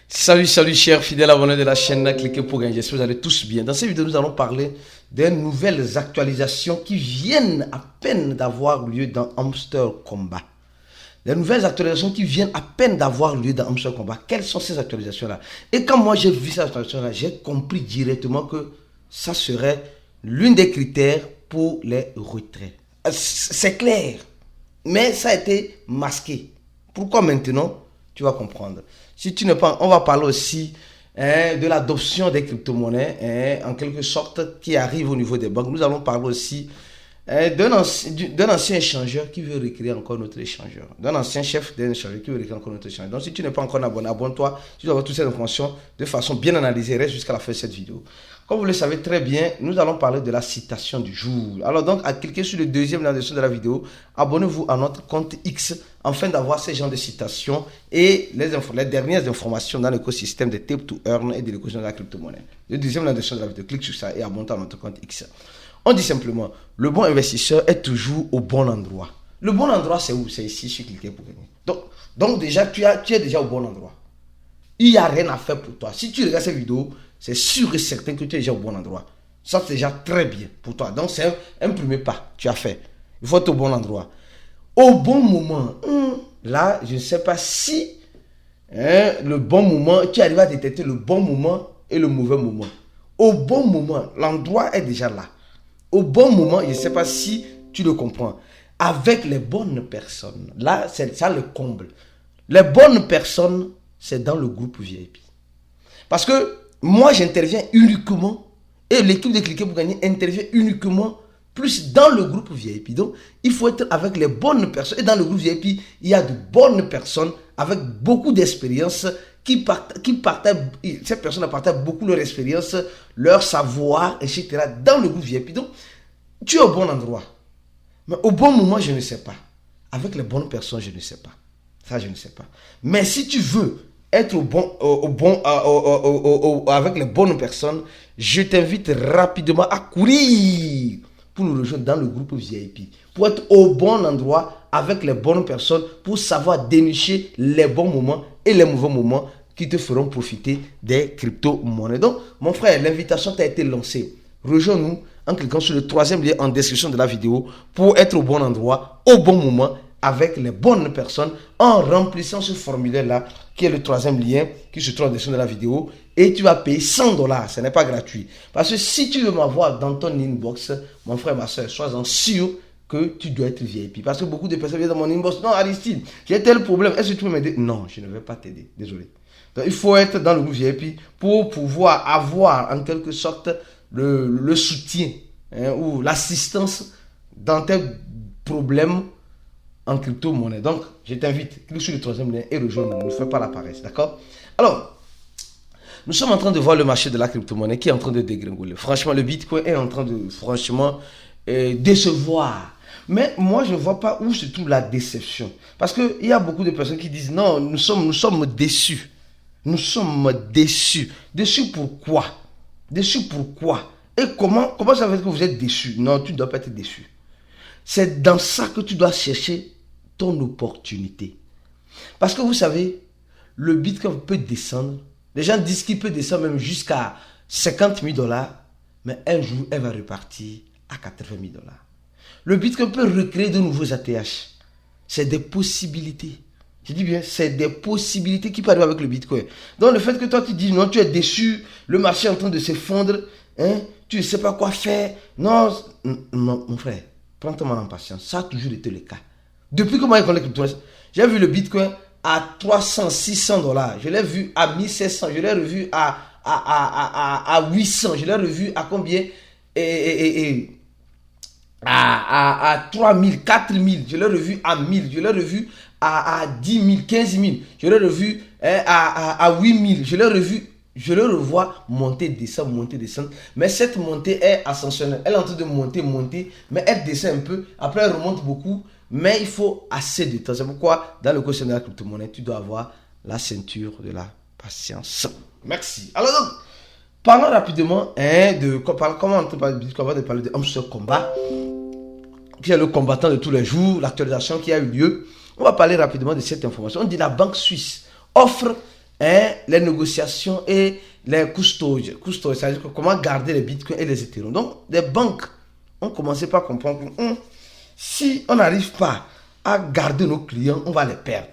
Salut, salut chers fidèles abonnés de la chaîne, cliquez pour gagner, j'espère que vous allez tous bien. Dans cette vidéo, nous allons parler des nouvelles actualisations qui viennent à peine d'avoir lieu dans Hamster Combat. Les nouvelles actualisations qui viennent à peine d'avoir lieu dans Hamster Combat. Quelles sont ces actualisations-là? Et quand moi j'ai vu ces actualisations-là, j'ai compris directement que ça serait l'une des critères pour les retraits. C'est clair, mais ça a été masqué. Pourquoi maintenant? Tu vas comprendre. Si tu ne pas, on va parler aussi de l'adoption des crypto-monnaies, en quelque sorte, qui arrive au niveau des banques. Nous allons parler aussi d'un ancien échangeur qui veut recréer encore notre échangeur. D'un ancien chef d'un échangeur qui veut recréer encore notre échangeur. Donc, si tu n'es pas encore abonné, abonne-toi. Tu dois avoir toutes ces informations de façon bien analysée. Reste jusqu'à la fin de cette vidéo. Comme vous le savez très bien, nous allons parler de la citation du jour. Alors donc, à cliquer sur le deuxième lien de la vidéo, abonnez-vous à notre compte X afin d'avoir ces genres de citations et les dernières informations dans l'écosystème de Tape to Earn et de l'écosystème de la crypto-monnaie. Le deuxième lien de la vidéo, clique sur ça et abonne-toi à notre compte X. On dit simplement, le bon investisseur est toujours au bon endroit. Le bon endroit, c'est où? C'est ici, sur cliquer pour gagner. Donc déjà, tu es déjà au bon endroit. Il n'y a rien à faire pour toi. Si tu regardes cette vidéo, c'est sûr et certain que tu es déjà au bon endroit. Ça, c'est déjà très bien pour toi. Donc, c'est un premier pas que tu as fait. Il faut être au bon endroit. Au bon moment. Là, je ne sais pas si le bon moment, tu arrives à détecter le bon moment et le mauvais moment. Au bon moment, l'endroit est déjà là. Au bon moment, je ne sais pas si tu le comprends. Avec les bonnes personnes. Là, c'est ça le comble. Les bonnes personnes, c'est dans le groupe VIP. Parce que moi, j'interviens uniquement, et l'équipe de Cliquer pour gagner intervient uniquement plus dans le groupe VIP. Donc, il faut être avec les bonnes personnes. Et dans le groupe VIP, il y a de bonnes personnes avec beaucoup d'expérience qui partagent, ces personnes partagent beaucoup leur expérience, leur savoir, etc. dans le groupe VIP. Donc, tu es au bon endroit. Mais au bon moment, je ne sais pas. Avec les bonnes personnes, je ne sais pas. Ça, je ne sais pas. Mais si tu veux être avec les bonnes personnes, je t'invite rapidement à courir pour nous rejoindre dans le groupe VIP. Pour être au bon endroit avec les bonnes personnes, pour savoir dénicher les bons moments et les mauvais moments qui te feront profiter des crypto-monnaies. Donc, mon frère, l'invitation t'a été lancée. Rejoins-nous en cliquant sur le troisième lien en description de la vidéo pour être au bon endroit, au bon moment, avec les bonnes personnes, en remplissant ce formulaire-là, qui est le troisième lien qui se trouve en description de la vidéo, et tu vas payer $100. Ce n'est pas gratuit. Parce que si tu veux m'avoir dans ton inbox, mon frère, ma soeur, sois-en sûr que tu dois être VIP. Parce que beaucoup de personnes viennent dans mon inbox. Non, Aristide, j'ai tel problème. Est-ce que tu peux m'aider? Non, je ne vais pas t'aider. Désolé. Donc, il faut être dans le groupe VIP pour pouvoir avoir en quelque sorte le soutien ou l'assistance dans tes problèmes en crypto-monnaie. Donc, je t'invite, clique sur le troisième lien et rejoins-nous. Ne fais pas la paresse, d'accord? Alors, nous sommes en train de voir le marché de la crypto-monnaie qui est en train de dégringoler. Franchement, le Bitcoin est en train de, décevoir. Mais moi, je ne vois pas où se trouve la déception. Parce qu'il y a beaucoup de personnes qui disent, non, nous sommes déçus. Nous sommes déçus. Déçus pourquoi? Déçus pourquoi? Et comment ça veut dire que vous êtes déçus? Non, tu ne dois pas être déçu. C'est dans ça que tu dois chercher ton opportunité. Parce que vous savez, le Bitcoin peut descendre. Les gens disent qu'il peut descendre même jusqu'à $50 000, mais un jour, elle va repartir à $80 000. Le Bitcoin peut recréer de nouveaux ATH. C'est des possibilités. Je dis bien, c'est des possibilités qui peuvent arriver avec le Bitcoin. Donc le fait que toi tu dis non, tu es déçu, le marché est en train de s'effondrer, tu ne sais pas quoi faire. Non, mon frère, prends ton mal en patience. Ça a toujours été le cas. Depuis que moi je connais les crypto-monnaies, j'ai vu le Bitcoin à $300, $600. Je l'ai vu à 1700. Je l'ai revu à 800. Je l'ai revu à combien? À 3000, 4000. Je l'ai revu à 1000. Je l'ai revu à 10 000, 15 000. Je l'ai revu à 8 000. Je le revois monter, descendre. Mais cette montée est ascensionnelle. Elle est en train de monter. Mais elle descend un peu. Après, elle remonte beaucoup. Mais il faut assez de temps. C'est pourquoi, dans le côté de la crypto-monnaie, tu dois avoir la ceinture de la patience. Merci. Alors donc, parlons rapidement comment on parle de Bitcoin, on va parler de Hamster Combat, qui est le combattant de tous les jours, l'actualisation qui a eu lieu. On va parler rapidement de cette information. On dit la banque suisse offre les négociations et les custodes. C'est-à-dire comment garder les bitcoins et les Ethereum. Donc, les banques ont commencé par comprendre que si on n'arrive pas à garder nos clients, on va les perdre.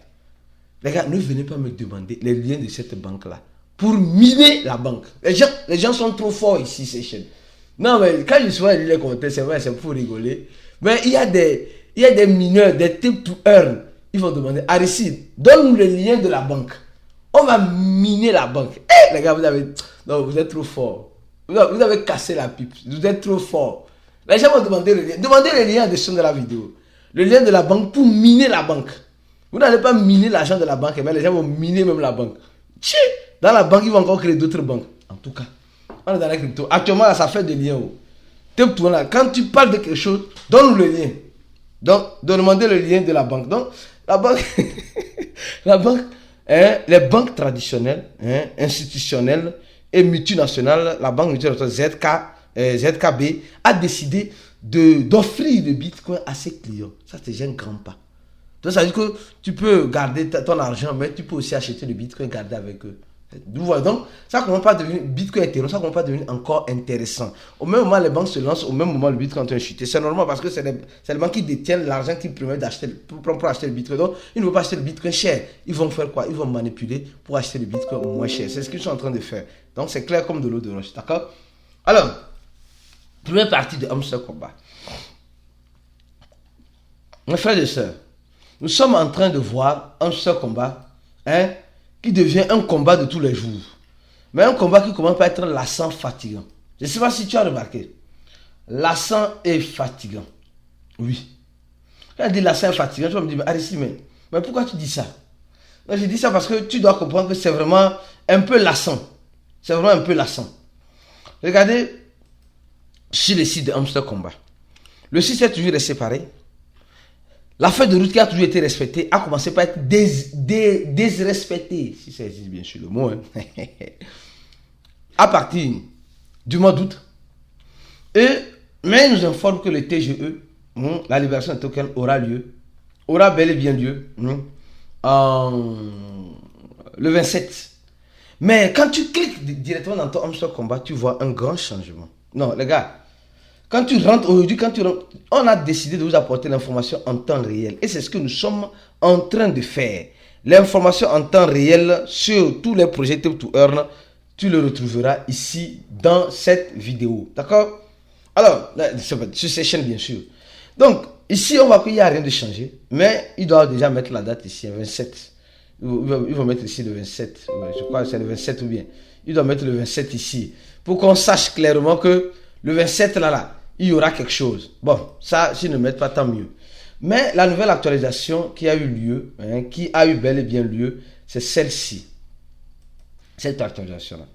Les gars, ne venez pas me demander les liens de cette banque-là pour miner la banque. Les gens sont trop forts ici, ces chaînes. Non, mais quand je vois les commentaires, c'est vrai, c'est pour rigoler. Mais il y a des mineurs, des tip to earn. Ils vont demander, Aristide, donne-nous le lien de la banque. On va miner la banque. Les gars, vous êtes trop forts. Vous avez cassé la pipe. Vous êtes trop forts. Les gens vont demander le lien. Demandez le lien en dessus de la vidéo. Le lien de la banque pour miner la banque. Vous n'allez pas miner l'argent de la banque, mais les gens vont miner même la banque. Dans la banque, ils vont encore créer d'autres banques. En tout cas, on est dans la crypto. Actuellement, là, ça fait des liens. Quand tu parles de quelque chose, donne-nous le lien. Donc, demandez le lien de la banque. Donc, la banque, les banques traditionnelles, institutionnelles et multinationales, la banque multinationale ZKB a décidé d'offrir le bitcoin à ses clients. Ça, c'est déjà un grand pas. Donc, ça veut dire que tu peux garder ton argent, mais tu peux aussi acheter le bitcoin et garder avec eux. Donc, ça commence pas à devenir bitcoin Ethereum, ça commence pas à devenir encore intéressant. Au même moment, les banques se lancent, au même moment, le bitcoin est en train de chuter. C'est normal parce que c'est les banques qui détiennent l'argent qui permet d'acheter pour acheter le bitcoin. Donc, ils ne veulent pas acheter le bitcoin cher. Ils vont faire quoi? Ils vont manipuler pour acheter le bitcoin moins cher. C'est ce qu'ils sont en train de faire. Donc, c'est clair comme de l'eau de roche. D'accord? Alors, première partie de Hamster Combat. Mes frères et sœurs, nous sommes en train de voir Hamster Combat, qui devient un combat de tous les jours. Mais un combat qui commence par être lassant, fatigant. Je ne sais pas si tu as remarqué. Lassant et fatigant. Oui. Quand je dis lassant et fatigant, tu vas me dire, mais Aristide, mais pourquoi tu dis ça? Non, je dis ça parce que tu dois comprendre que c'est vraiment un peu lassant. C'est vraiment un peu lassant. Regardez sur le site de Hamster Combat. Le site est toujours resté pareil. La feuille de route qui a toujours été respectée a commencé par être désrespectée, si ça existe bien sûr le mot, à partir du mois d'août. Mais il nous informe que le TGE, la libération des tokens, aura bel et bien lieu le 27. Mais quand tu cliques directement dans ton Hamster Combat, tu vois un grand changement. Non, les gars. Quand tu rentres aujourd'hui, on a décidé de vous apporter l'information en temps réel. Et c'est ce que nous sommes en train de faire. L'information en temps réel sur tous les projets Tip to Earn, tu le retrouveras ici dans cette vidéo. D'accord? Alors, sur ces chaînes bien sûr. Donc, ici, on voit qu'il n'y a rien de changé. Mais il doit déjà mettre la date ici, 27. Ils vont mettre ici le 27. Je crois que c'est le 27 ou bien. Il doit mettre le 27 ici. Pour qu'on sache clairement que le 27 là, il y aura quelque chose. Bon, ça, s'ils ne mettent pas, tant mieux. Mais la nouvelle actualisation qui a eu lieu, qui a eu bel et bien lieu, c'est celle-ci. Cette actualisation-là.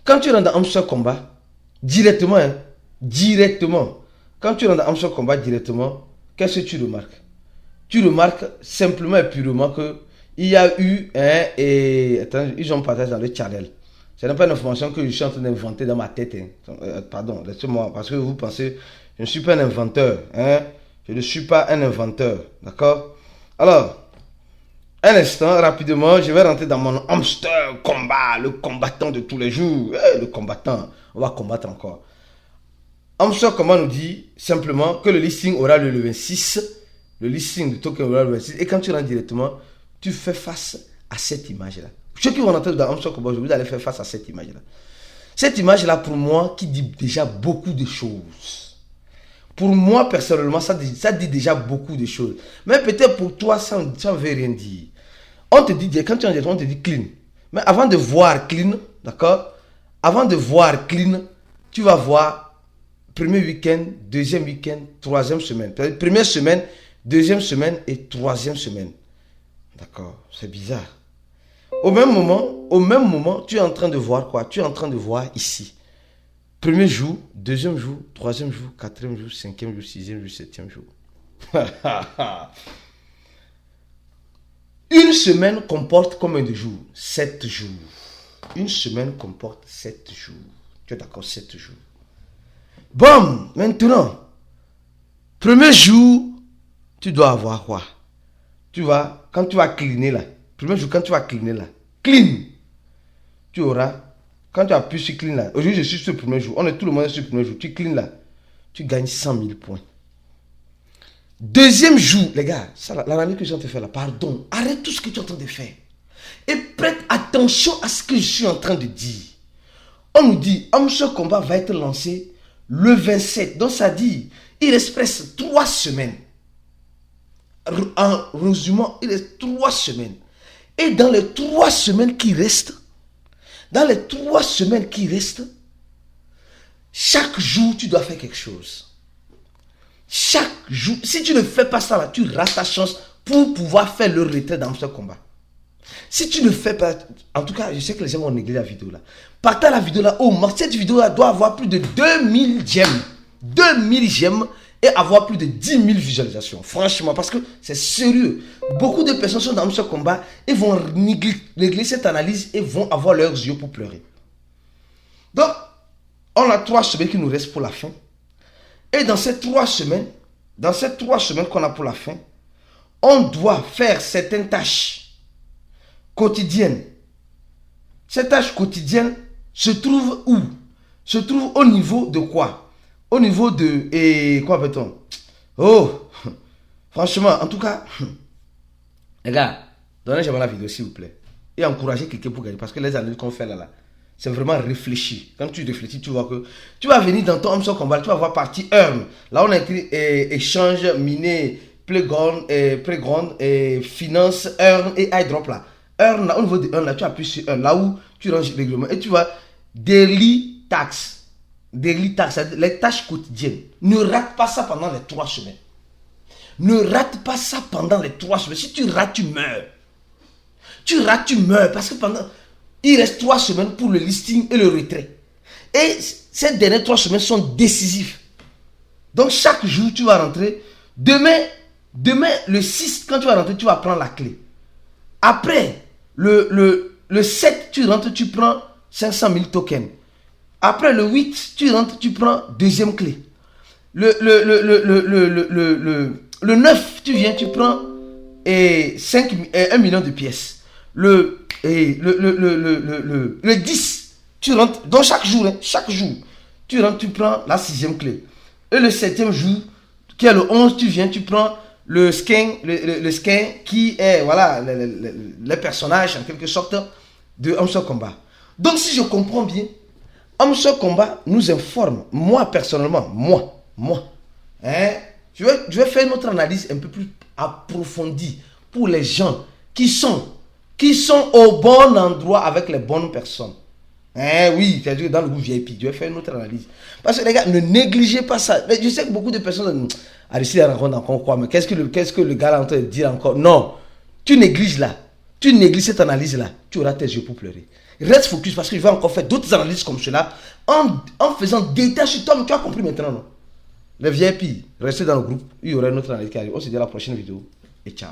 Quand tu rentres dans Hamster Combat, directement, quand tu rentres dans Hamster Combat directement, qu'est-ce que tu remarques? Tu remarques simplement et purement que il y a eu, attends, ils ont partagé dans le channel. Ce n'est pas une information que je suis en train d'inventer dans ma tête. Pardon, laissez-moi, parce que vous pensez, je ne suis pas un inventeur. Je ne suis pas un inventeur. D'accord? Alors, un instant, rapidement, je vais rentrer dans mon Hamster Combat, le combattant de tous les jours. Le combattant, on va combattre encore. Hamster Combat nous dit simplement que le listing aura lieu le 26. Le listing du token aura lieu le 26. Et quand tu rentres directement, tu fais face à cette image-là. Ceux qui vont rentrer dans Hamster Combat, vous allez faire face à cette image-là. Cette image-là, pour moi, qui dit déjà beaucoup de choses. Pour moi, personnellement, ça dit déjà beaucoup de choses. Mais peut-être pour toi, ça ne veut rien dire. On te dit, quand tu es en directement, on te dit clean. Mais avant de voir clean, d'accord? Avant de voir clean, tu vas voir premier week-end, deuxième week-end, troisième semaine. Première semaine, deuxième semaine et troisième semaine. D'accord? C'est bizarre. Au même moment, tu es en train de voir quoi? Tu es en train de voir ici. Premier jour, deuxième jour, troisième jour, quatrième jour, cinquième jour, sixième jour, septième jour. Une semaine comporte combien de jours? 7 jours. Une semaine comporte 7 jours. Tu es d'accord? 7 jours. Bon, maintenant, premier jour, tu dois avoir quoi? Tu vas, quand tu vas cleaner là, premier jour, quand tu vas cleaner là, clean. tu auras, quand tu appuies sur clean là, aujourd'hui je suis sur le premier jour, on est tout le monde sur le premier jour, tu clean là, tu gagnes 100 000 points. Deuxième jour, les gars, l'analyse que j'ai en train de faire là, pardon, arrête tout ce que tu es en train de faire. Et prête attention à ce que je suis en train de dire. On nous dit, ce combat va être lancé le 27. Donc ça dit, il reste presque 3 semaines. En résumant, il reste 3 semaines. Et dans les 3 semaines qui restent, chaque jour, tu dois faire quelque chose. Chaque jour, si tu ne fais pas ça là, tu rates ta chance pour pouvoir faire le retrait dans ce combat. Si tu ne fais pas, en tout cas, je sais que les gens vont négliger la vidéo là. Partez la vidéo là, cette vidéo là doit avoir plus de 2000 j'aime. 2000 j'aime et avoir plus de 10 000 visualisations. Franchement, parce que c'est sérieux. Beaucoup de personnes sont dans ce combat et vont négliger cette analyse et vont avoir leurs yeux pour pleurer. Donc, on a 3 semaines qui nous restent pour la fin. Et dans ces 3 semaines, qu'on a pour la fin, on doit faire certaines tâches quotidiennes. Ces tâches quotidiennes se trouvent où? Se trouvent au niveau de quoi? Au niveau de... Et quoi appelle-t-on? Oh, franchement, en tout cas, les gars, donnez-moi la vidéo s'il vous plaît. Et encouragez quelqu'un pour gagner. Parce que les analyses qu'on fait là, c'est vraiment réfléchi. Quand tu réfléchis, tu vois que tu vas venir dans ton Homme Combat, tu vas voir partie earn. Là, on a écrit échange, miner, playground, finance, earn et iDrop là. Earn, là, au niveau de earn, là, tu appuies sur earn, là où tu ranges le règlement. Et tu vas daily tax. Daily tax, les tâches quotidiennes. Ne rate pas ça pendant les 3 semaines. Ne rate pas ça pendant les 3 semaines. Si tu rates, tu meurs. Tu rates, tu meurs. Parce que il reste 3 semaines pour le listing et le retrait. Et ces dernières 3 semaines sont décisives. Donc chaque jour, tu vas rentrer. Demain, le 6, quand tu vas rentrer, tu vas prendre la clé. Après, le 7, tu rentres, tu prends 500 000 tokens. Après le 8, tu rentres, tu prends deuxième clé. Le 9, tu viens, tu prends 1 million de pièces. Le 10, tu rentres, donc chaque jour, tu rentres, tu prends la 6e clé. Et le 7e jour, qui est le 11, tu viens, tu prends le skin, le skin qui est, voilà, les personnages en quelque sorte de Homme Combat. Donc si je comprends bien, Homme Combat nous informe, moi personnellement, je vais faire une autre analyse un peu plus approfondie pour les gens qui sont au bon endroit avec les bonnes personnes. Oui, c'est-à-dire dans le groupe VIP, je vais faire une autre analyse. Parce que les gars, ne négligez pas ça. Mais je sais que beaucoup de personnes Aristide raconte encore quoi, mais qu'est-ce que le gars est en train de dire encore? Non, tu négliges là. Tu négliges cette analyse-là, tu auras tes yeux pour pleurer. Reste focus parce que je vais encore faire d'autres analyses comme cela en faisant détail sur toi. Mais tu as compris maintenant, non? Les VIP, restez dans le groupe. Il y aura une autre analyse qui arrive. On se dit à la prochaine vidéo et ciao.